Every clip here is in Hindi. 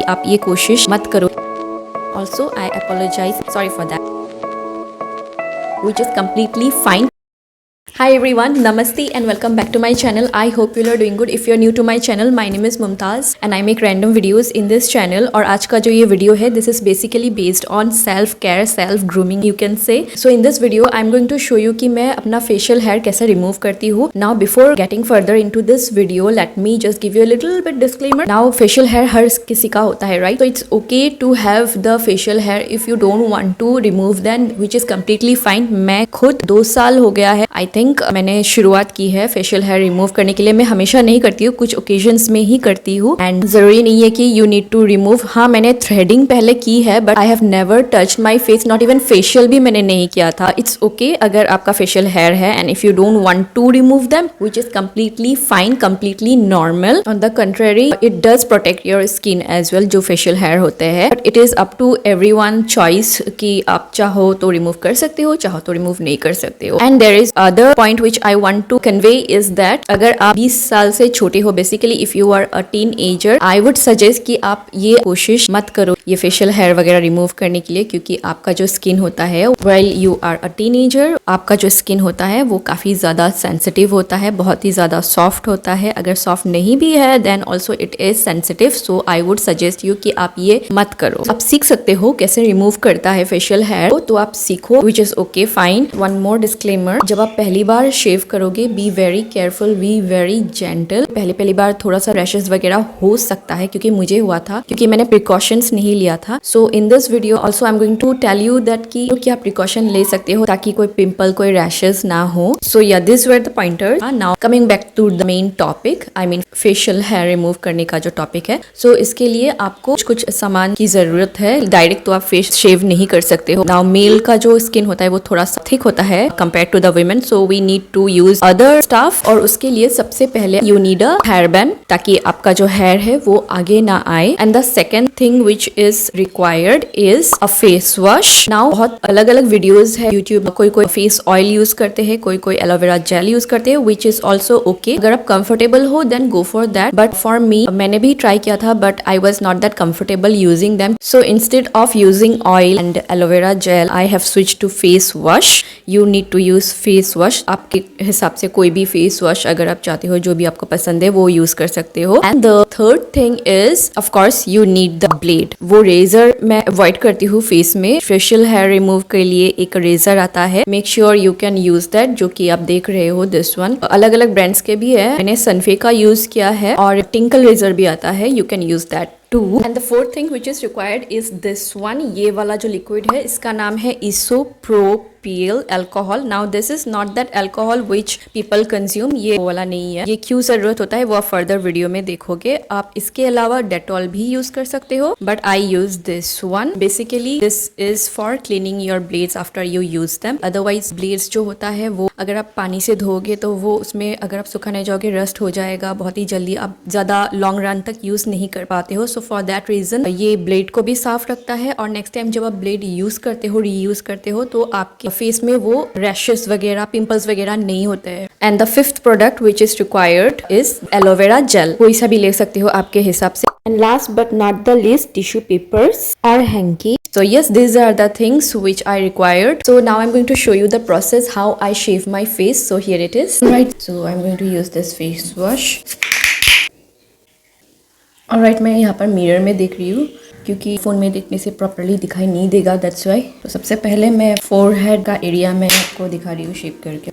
आप ये कोशिश मत करो। Also I apologise, sorry for that, which is completely fine. Hi everyone, Namaste and welcome back to my channel. I hope you are doing good. If you are new to my channel, my name is Mumtaz and I make random videos in this channel. और आज का जो ये वीडियो है, this is basically based on self care, self grooming you can say. So in this video, I'm going to show you कि मैं अपना facial hair कैसे remove करती हूँ. Now before getting further into this video, let me just give you a little bit disclaimer. Now facial hair हर किसी का होता है, right? So it's okay to have the facial hair if you don't want to remove them, which is completely fine. मैं खुद 2 साल हो गया है I think मैंने शुरुआत की है फेशियल हेयर रिमूव करने के लिए। मैं हमेशा नहीं करती हूँ, कुछ ओकेजन्स में ही करती हूँ एंड जरूरी नहीं है कि यू नीड टू रिमूव। हाँ, मैंने थ्रेडिंग पहले की है but I have never touched my face, not even facial भी मैंने नहीं किया था। इट्स ओके अगर आपका फेशियल हेयर है and if you don't want to remove them, which is completely fine, completely normal. On the contrary it does protect your skin as well, जो फेशियल हेयर होते हैं, but it is up to everyone choice कि आप चाहो तो रिमूव कर सकते हो, चाहो तो रिमूव नहीं कर सकते हो। And there is other point which I want to convey is that अगर आप 20 साल से छोटे हो, basically if you are a teenager, I would suggest कि आप ये कोशिश मत करो ये फेशियल हेयर वगैरह रिमूव करने के लिए, क्योंकि आपका जो स्किन होता है while you are a teenager, आपका जो स्किन होता है वो काफी ज्यादा सेंसिटिव होता है, बहुत ही ज्यादा सॉफ्ट होता है। अगर सॉफ्ट नहीं भी है then also it is sensitive, so I would suggest you कि आप ये मत करो। आप सीख सकते हो कैसे रिमूव करता है फेशियल हेयर, तो आप सीखो, which is okay fine. One more disclaimer, जब आप पहली बार शेव करोगे, be very careful, B very gentle. पहली बार थोड़ा सा रैशेस वगैरह हो सकता है, क्योंकि मुझे हुआ था, क्योंकि मैंने प्रिकॉशंस नहीं लिया था। So in this video also I am going to tell you that कि क्या प्रिकॉशन ले सकते हो ताकि कोई पिंपल, कोई रैशेस ना हो। So yeah this were the pointers. Now coming back to the main topic, I mean facial hair remove करने का जो टॉपिक है। सो इसके लिए आपको कुछ सामान की जरूरत है। डायरेक्ट तो आप फेस शेव नहीं कर सकते हो। नाउ मेल का जो स्किन होता है वो थोड़ा सा थिक होता है compare to the women, so we need to use other stuff. और उसके लिए सबसे पहले you need a hair band, ताकि आपका जो हेयर है वो आगे ना आए। And the second thing which is required is a face wash. Now बहुत अलग अलग वीडियोस है यूट्यूब, कोई फेस ऑयल यूज करते हैं, कोई एलोवेरा जेल यूज करते हैं, विच इज ऑल्सो ओके। अगर आप कंफर्टेबल हो then go for that, but for me, मैंने भी ट्राई किया था but I was not that comfortable using them, so instead of using oil and aloe vera gel I have switch to face wash. You need to use face wash, आपके हिसाब से कोई भी फेस वॉश अगर आप चाहते हो, जो भी आपको पसंद है वो यूज कर सकते हो। And the third thing is of course you need the blade. वो रेजर मैं अवॉइड करती हूँ फेस में। फेशियल हेयर रिमूव के लिए एक रेजर आता है, make sure you can use that, जो कि आप देख रहे हो दिस वन। अलग अलग ब्रांड्स के भी है, मैंने सनफे का यूज किया है, और टिंकल रेजर भी आता है, you can use that too. And the fourth thing which is required is this one. ये वाला जो लिक्विड है इसका नाम है isopropyl alcohol. Now this is not that alcohol which people consume, ये वाला नहीं है। ये क्यों जरूरत होता है वो आप फर्दर वीडियो में देखोगे। आप इसके अलावा डेटॉल भी यूज कर सकते हो, but I use this one. Basically this is for cleaning your blades after you use them. Otherwise blades जो होता है वो अगर आप पानी से धोगे तो वो उसमें अगर आप सुखाने जाओगे रस्ट हो जाएगा बहुत ही जल्दी, आप ज्यादा लॉन्ग रन तक यूज नहीं कर पाते हो। सो फॉर दैट रीजन ये ब्लेड को भी साफ रखता है, और नेक्स्ट टाइम जब आप ब्लेड यूज करते हो, रीयूज करते हो, तो आपके फेस में वो रैशेस वगैरह, पिंपल्स वगैरह नहीं होते हैं। And the fifth product which is required is aloe vera gel. कोई सा भी ले सकते हो आपके हिसाब से। And last but not the least, tissue papers और hanky. So yes, these are the things which I required. So now I'm going to show you the process how I shave my face. So here it is. Right. So I'm going to use this face wash. Alright, मैं यहाँ पर मिरर में देख रही हूँ, क्योंकि फ़ोन में देखने से प्रॉपरली दिखाई नहीं देगा, दैट्स वाई। तो सबसे पहले मैं फोरहेड का एरिया में आपको दिखा रही हूँ शेप करके।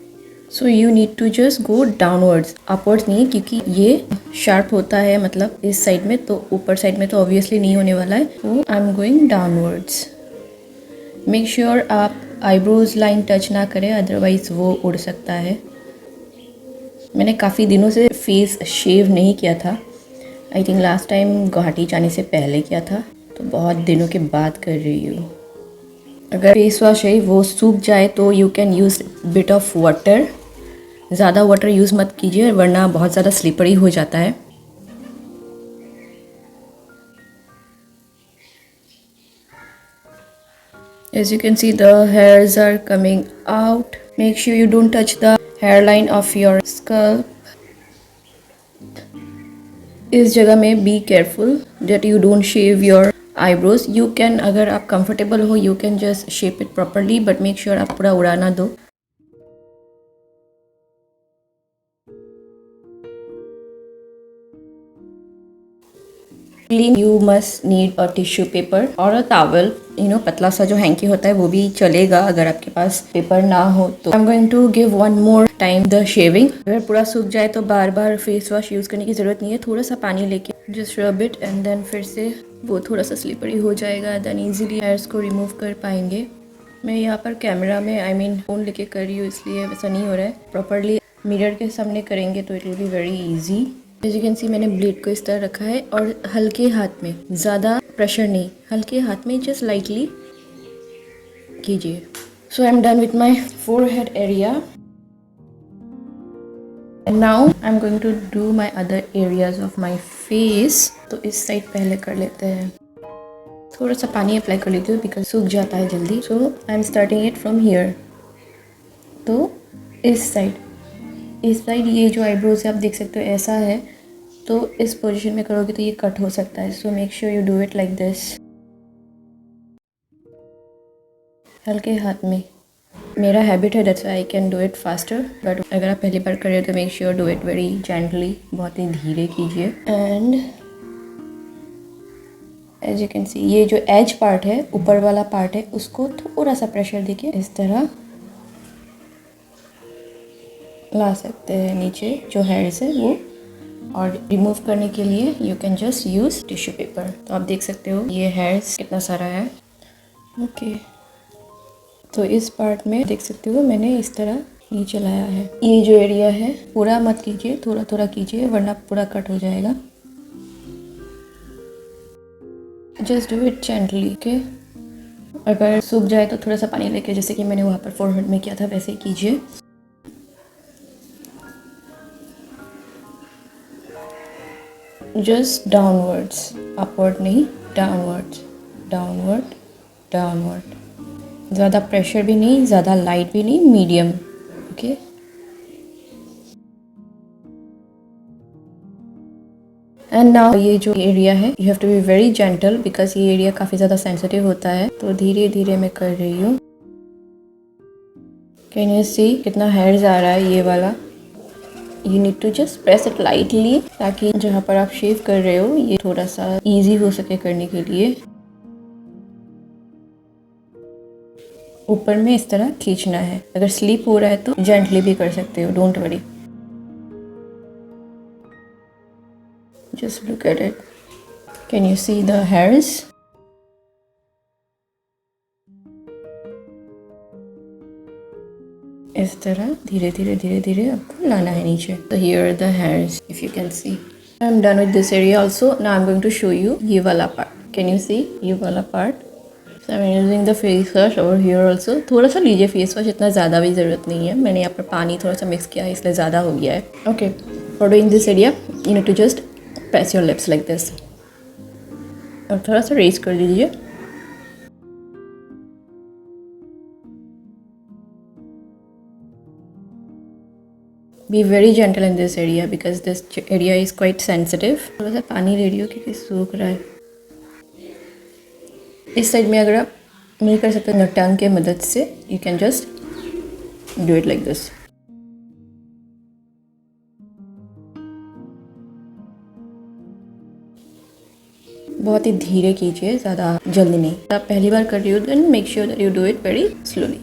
So you need to just go downwards, upwards नहीं, क्योंकि ये शार्प होता है मतलब इस साइड में, तो ऊपर साइड में तो ऑब्वियसली नहीं होने वाला है। तो I am going downwards. Make sure आप आईब्रोज लाइन टच ना करें, अदरवाइज वो उड़ सकता है। मैंने काफ़ी दिनों से फेस शेव नहीं किया था, I think last time Guwahati जाने से पहले किया था, तो बहुत दिनों के बाद कर रही हूँ। अगर फेस वॉश है वो सूख जाए तो you can use bit of water. ज़्यादा वाटर यूज़ मत कीजिए वरना बहुत ज़्यादा स्लिपरी हो जाता है। As you can see, the hairs are coming out. Make sure you don't touch the hairline of your scalp. इस जगह में be careful that you don't shave your eyebrows. You can, अगर आप कंफर्टेबल हो, you can just shape it properly, but make sure आप पूरा उड़ा ना दो. Clean, you must need a tissue paper और अ टॉवल. पतला सा जो हैंकी होता है वो भी चलेगा अगर आपके पास पेपर ना हो तो. I am going to give one more time the shaving. अगर पूरा सूख जाए तो बार बार फेस वॉश यूज करने की जरूरत नहीं है. थोड़ा सा पानी लेके just rub it and then फिर से वो थोड़ा सा स्लिपरी हो जाएगा. देन इजीली हेयर्स को रिमूव कर पाएंगे. मैं यहाँ पर कैमरा में फोन लेके कर रही हूँ, इसलिए वैसा नहीं हो रहा है. प्रॉपरली मिरर के सामने करेंगे तो it will be very easy. As you can see मैंने ब्लेड को इस तरह रखा है और हल्के हाथ में, ज़्यादा प्रेशर नहीं, हल्के हाथ में जस्ट लाइटली कीजिए. So I am done with my forehead area. And now I am going to do my other areas of my face. तो इस साइड पहले कर लेते हैं. थोड़ा सा पानी अप्लाई कर लेती हूँ बिकॉज सूख जाता है जल्दी. So I am starting it from here. तो इस साइड ये जो आईब्रोज है आप देख सकते हो ऐसा है, तो इस पोजीशन में करोगे तो ये कट हो सकता है. So make sure you do it like this. हल्के हाथ में. मेरा हैबिट है, that's why I can do it faster. But अगर आप पहली बार कर रहे हो तो make sure do it very gently, बहुत ही धीरे कीजिए. And as you can see ये जो एज पार्ट है, ऊपर वाला पार्ट है, उसको थोड़ा सा प्रेशर देके इस तरह ला सकते हैं नीचे जो हेयर्स है वो. और रिमूव करने के लिए you can just use tissue paper. तो आप देख सकते हो ये हेयर्स कितना सारा है. ओके तो इस पार्ट में देख सकते हो मैंने इस तरह नीचे लाया है. ये जो एरिया है पूरा मत कीजिए, थोड़ा थोड़ा कीजिए वरना पूरा कट हो जाएगा. Just do it gently. Okay, अगर सूख जाए तो थोड़ा सा पानी लेके, जैसे कि मैंने वहाँ पर फोरहेड में किया था, वैसे ही कीजिए. जस्ट डाउनवर्ड्स, अपवर्ड नहीं, डाउनवर्ड्स, डाउनवर्ड, डाउनवर्ड. ज़्यादा प्रेशर भी नहीं, ज़्यादा लाइट भी नहीं, मीडियम. ओके एंड नाउ ये जो एरिया है you have to be very gentle because ये एरिया काफ़ी ज़्यादा सेंसिटिव होता है. तो धीरे धीरे मैं कर रही हूँ. कैन यू सी कितना हेयर्स आ रहा है ये वाला. You need to just press it lightly ताकि जहाँ पर आप शेव कर रहे हो ये थोड़ा सा इजी हो सके करने के लिए. ऊपर में इस तरह खींचना है. अगर स्लिप हो रहा है तो जेंटली भी कर सकते हो, don't worry. Just look at it. Can you see the hairs. इस तरह धीरे धीरे धीरे धीरे आपको लाना है नीचे. तो here are the hairs if you can see. I am done with this area also. Now I am going to show you ये वाला पार्ट. कैन यू सी ये वाला part. So I am using the face wash over here also. थोड़ा सा लीजिए फेस वॉश, इतना ज़्यादा भी ज़रूरत नहीं है. मैंने यहाँ पर पानी थोड़ा सा मिक्स किया है इसलिए ज़्यादा हो गया है. Okay, for doing this area you need to just press your lips like this और थोड़ा सा रेज कर दीजिए. Be very gentle in this area because this area is quite sensitive. थोड़ा सा पानी ले रही हो क्योंकि सूख रहा है. इस साइड में अगर आप नहीं कर सकते ना टंग के मदद से, you can just do it like this. बहुत ही धीरे कीजिए, ज़्यादा जल्दी नहीं. आप पहली बार कर रही हो then make sure that you do it very slowly.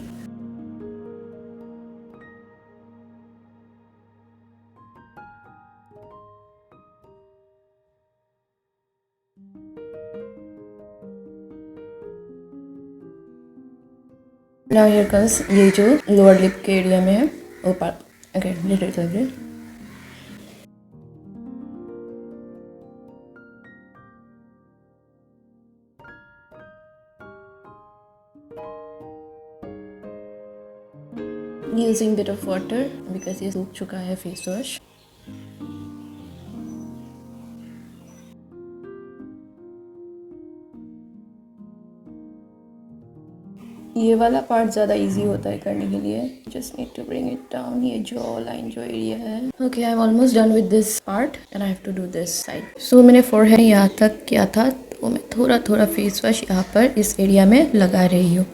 Now here comes ये जो लोअर लिप के एरिया में है वो part. Okay little using bit of water because ये सूख चुका है फेस वॉश. ये वाला पार्ट ज़्यादा इजी होता है करने के लिए. Just need to bring it down. ये जॉ लाइन जो एरिया है. Okay, I am almost done with this part and I have to do this side. So मैंने फोरहेड यहाँ तक किया था, तो मैं थोड़ा थोड़ा फेस वॉश यहाँ पर इस एरिया में लगा रही हूँ.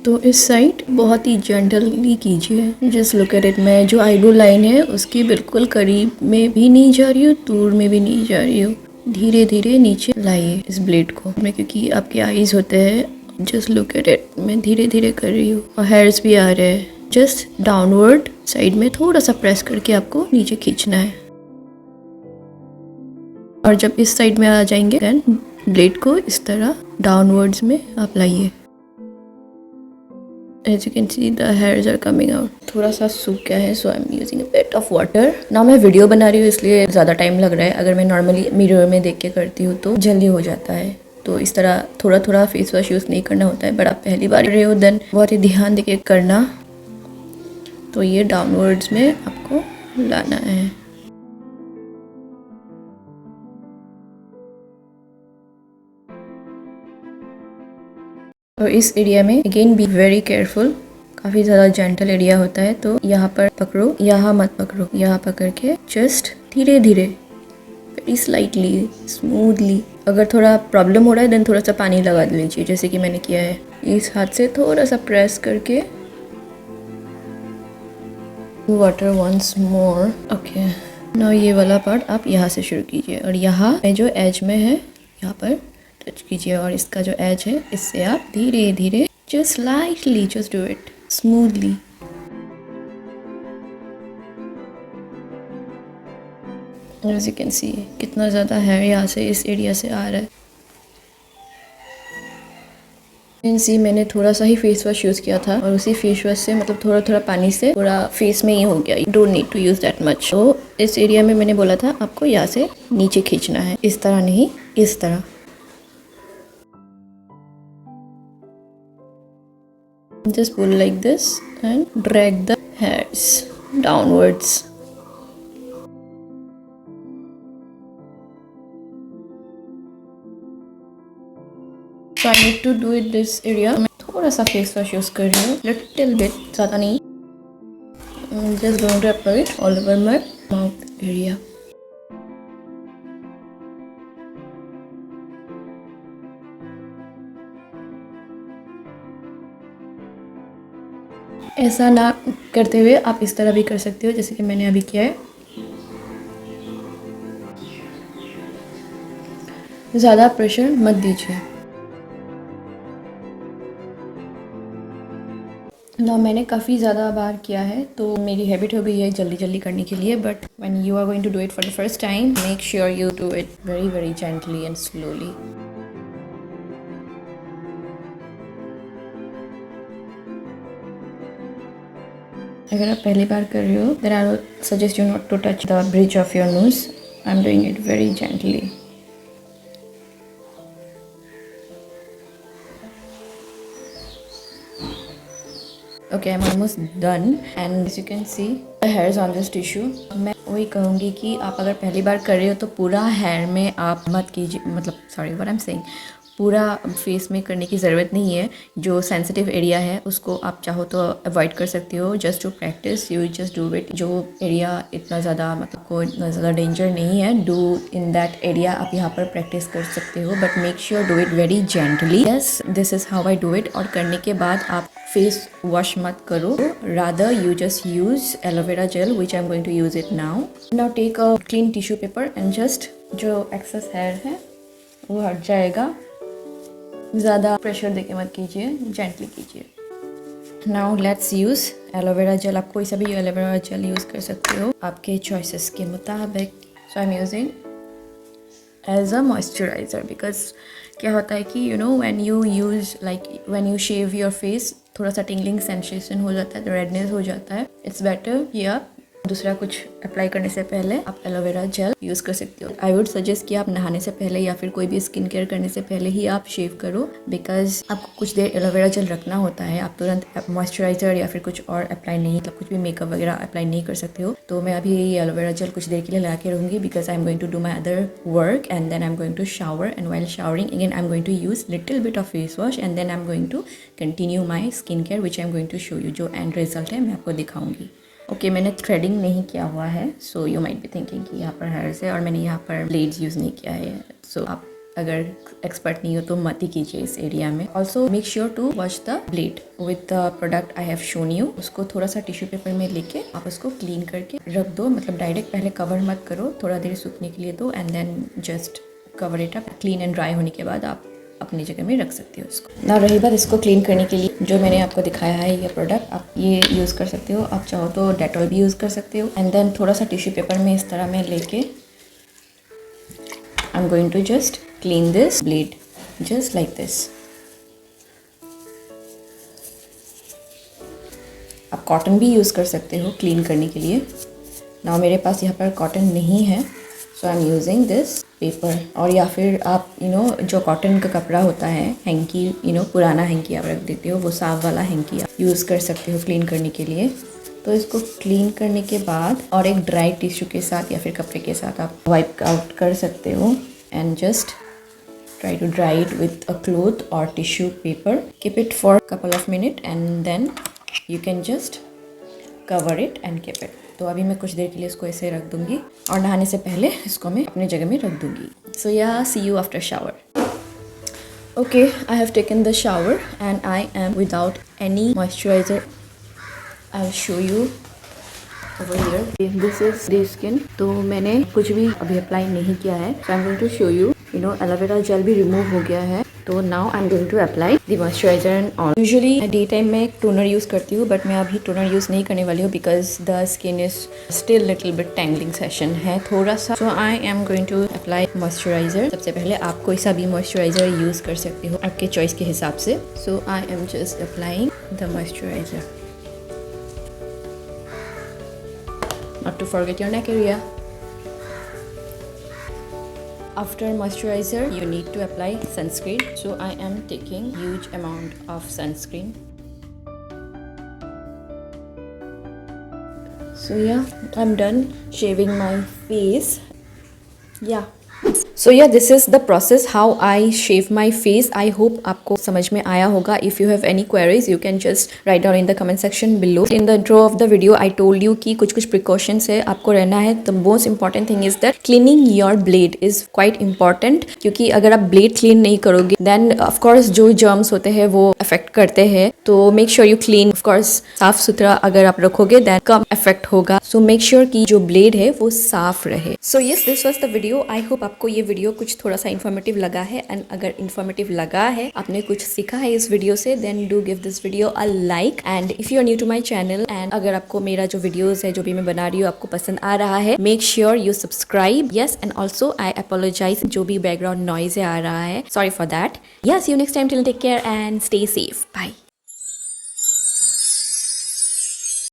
तो इस साइड बहुत ही जेंटली कीजिए. Just look at it. मैं जो आईब्रो लाइन है उसकी बिल्कुल करीब में भी नहीं जा रही हूँ, दूर में भी नहीं जा रही हूँ. धीरे धीरे नीचे लाइए इस ब्लेड को. मैं क्योंकि आपके आईज होते हैं. Just look at it. मैं धीरे धीरे कर रही हूँ और हेयर्स भी आ रहे हैं. जस्ट डाउनवर्ड साइड में थोड़ा सा प्रेस करके आपको नीचे खींचना है. और जब इस साइड में आ जाएंगे देन ब्लेड को इस तरह डाउनवर्ड्स में आप लाइए. As you can see the hairs are coming out. थोड़ा सा सूख गया है, so I'm using a bit of water. ना मैं वीडियो बना रही हूँ इसलिए ज़्यादा टाइम लग रहा है. अगर मैं नॉर्मली मिरर में देख के करती हूँ तो जल्दी हो जाता है. तो इस तरह थोड़ा थोड़ा फेस वॉश यूज़ नहीं करना होता है. बट आप पहली बार कर रहे हो देन बहुत ही ध्यान दे के करना. तो ये डाउनवर्ड्स में आपको लाना है. और इस एरिया में अगेन बी वेरी केयरफुल. काफ़ी ज़्यादा जेंटल एरिया होता है. तो यहाँ पर पकड़ो, यहाँ मत पकड़ो. यहाँ पकड़ के जस्ट धीरे धीरे वेरी स्लाइटली स्मूथली. अगर थोड़ा प्रॉब्लम हो रहा है देन थोड़ा सा पानी लगा लीजिए जैसे कि मैंने किया है. इस हाथ से थोड़ा सा प्रेस करके water once more. Okay, now ये वाला पार्ट आप यहाँ से शुरू कीजिए और यहाँ जो एज में है यहाँ पर टच कीजिए. और इसका जो एज है इससे आप धीरे धीरे just lightly just do it smoothly. As you can see कितना ज़्यादा हेयर यहाँ से इस एरिया से आ रहा है. कैन सी मैंने थोड़ा सा ही फेस वॉश यूज़ किया था और उसी फेस वॉश से मतलब थोड़ा थोड़ा पानी से पूरा फेस में ही हो गया. Don't need to use that much. तो इस एरिया में मैंने बोला था आपको यहाँ से नीचे खींचना है. इस तरह नहीं, इस तरह. Just pull like this and drag the hairs downwards. So I need to do it this area. मैं थोड़ा सा फेस वॉश यूज़ कर रही हूँ, little bit, ज़्यादा नहीं. Just going to apply it all over my mouth area. ऐसा ना करते हुए आप इस तरह भी कर सकते हो जैसे कि मैंने अभी किया है. ज़्यादा प्रेशर मत दीजिए. ना मैंने काफ़ी ज़्यादा बार किया है तो मेरी हैबिट हो गई है जल्दी जल्दी करने के लिए. But when you are going to do it for the first time make sure you do it very very gently and slowly. अगर आप पहली बार कर रहे हो then I will suggest you not to touch the bridge of your nose. I am doing it very gently. Okay, I'm almost done and as you can see the hairs on this tissue. मैं वही कहूँगी कि आप अगर पहली बार कर रहे हो तो पूरा हेयर में आप मत कीजिए. मतलब sorry what I am saying, पूरा फेस में करने की ज़रूरत नहीं है. जो सेंसिटिव एरिया है उसको आप चाहो तो अवॉइड कर सकते हो. Just to practice you just do it. जो एरिया इतना ज़्यादा मतलब कोई इतना ज़्यादा डेंजर नहीं है, डू इन दैट एरिया आप यहाँ पर प्रैक्टिस कर सकते हो. But make sure do it very gently. Yes, this is how I do it. और करने के बाद आप फेस वॉश मत करो. Rather you just use aloe vera gel which I am going to use it now. Now take a clean tissue paper and just जो एक्सेस हेयर है वो हट जाएगा. ज़्यादा प्रेशर देके मत कीजिए, जेंटली कीजिए. Now let's use aloe vera jail. आप कोई सा भी एलोवेरा जेल यूज़ कर सकते हो आपके चॉइसेस के मुताबिक. So I am using as a moisturiser because क्या होता है कि you know when you use like when you shave your face थोड़ा सा टिंगलिंग सेंसेशन हो जाता है, रेडनेस हो जाता है. इट्स बेटर कि आप दूसरा कुछ अप्लाई करने से पहले आप एलोवेरा जेल यूज़ कर सकते हो। आई वुड सजेस्ट कि आप नहाने से पहले या फिर कोई भी स्किन केयर करने से पहले ही आप शेव करो, बिकॉज आपको कुछ देर एलोवेरा जेल रखना होता है। आप तुरंत मॉइस्चराइजर या फिर कुछ और अप्लाई नहीं, मतलब कुछ भी मेकअप वगैरह अप्लाई नहीं कर सकते हो। तो मैं अभी ये एलोवेरा जेल कुछ देर के लिए लगा के रहूँगी, because I am going to do my other work and then I am going to shower, and while showering again I am going to use little bit of face wash and then I am going to continue my skin care which I am going to show you. जो एंड रिजल्ट है मैं आपको दिखाऊंगी। ओके, मैंने थ्रेडिंग नहीं किया हुआ है, so you might be thinking कि यहाँ पर हेयर्स है और मैंने यहाँ पर ब्लेड्स यूज़ नहीं किया है। सो आप अगर एक्सपर्ट नहीं हो तो मत ही कीजिए इस एरिया में। Also make sure to wash the blade with the product I have shown you. उसको थोड़ा सा टिश्यू पेपर में लेके आप उसको क्लीन करके रख दो, मतलब डायरेक्ट पहले कवर मत करो, थोड़ा देर सूखने के लिए दो and then just cover it up. Clean and dry होने के बाद आप अपनी जगह में रख सकते हो इसको। ना रही बात इसको क्लीन करने के लिए, जो मैंने आपको दिखाया है ये प्रोडक्ट आप ये यूज़ कर सकते हो। आप चाहो तो डेटॉल भी यूज़ कर सकते हो एंड देन थोड़ा सा टिश्यू पेपर में इस तरह में लेके I am going to just clean this blade just like this. आप कॉटन भी यूज़ कर सकते हो क्लीन करने के लिए। ना मेरे पास यहाँ पर कॉटन नहीं है, so I am using this paper. और या फिर आप जो कॉटन का कपड़ा होता है, हैंकी पुराना हैंकी आप रख देते हो, वो साफ वाला हैंकी आप यूज़ कर सकते हो क्लीन करने के लिए। तो इसको क्लीन करने के बाद और एक ड्राई टिश्यू के साथ या फिर कपड़े के साथ आप वाइप आउट कर सकते हो and just try to dry it with a cloth और tissue paper. Keep it for couple of minute and then you can just cover it and keep it. तो अभी मैं कुछ देर के लिए इसको ऐसे रख दूंगी और नहाने से पहले इसको मैं अपने जगह में रख दूंगी। So yeah see you after shower. Okay, I have taken the shower and I am without any moisturiser. I will show you over here. This is the skin. तो मैंने कुछ भी अभी अप्लाई नहीं किया है, so I am going to show you. Aloe vera gel भी रिमूव हो गया है, तो now I am going to apply the moisturiser and all. Usually day time में टोनर यूज़ करती हूँ, बट मैं अभी टोनर यूज़ नहीं करने वाली हूँ because the skin is still little bit tingling sensation है थोड़ा सा। So I am going to apply moisturiser. सबसे पहले आप कोई सा भी मॉइस्चराइजर यूज़ कर सकते हो आपके चॉइस के हिसाब से। So I am just applying the moisturiser. Not to forget your neck area. After moisturizer, you need to apply sunscreen. So I am taking huge amount of sunscreen. So yeah, I'm done shaving my face. Yeah. So yeah, this is the process how I shave my face. I hope आपको समझ में आया होगा. If you have any queries, you can just write down in the comment section below. In the intro of the video, I told you कि कुछ precautions है आपको रहना है. The most important thing is that cleaning your blade is quite important. क्योंकि अगर आप blade clean नहीं करोगे, then of course जो germs होते हैं वो affect करते हैं. तो make sure you clean. Of course साफ सुथरा अगर आप रखोगे, then कम affect होगा. So make sure कि जो blade है वो साफ रहे. So yes, this was the video. I hope आपको ये वीडियो कुछ थोड़ा सा इन्फॉर्मेटिव लगा है, एंड अगर इन्फॉर्मेटिव लगा है, आपने कुछ सीखा है इस वीडियो से, then do give this video a like. And if you are new to my channel and अगर आपको मेरा जो वीडियोस है जो भी मैं बना रही हूँ आपको पसंद आ रहा है, make sure you subscribe. Yes, and also I apologize जो भी बैकग्राउंड नॉइज आ रहा है, sorry for that. Yes, see you next time, till take care and stay safe, bye.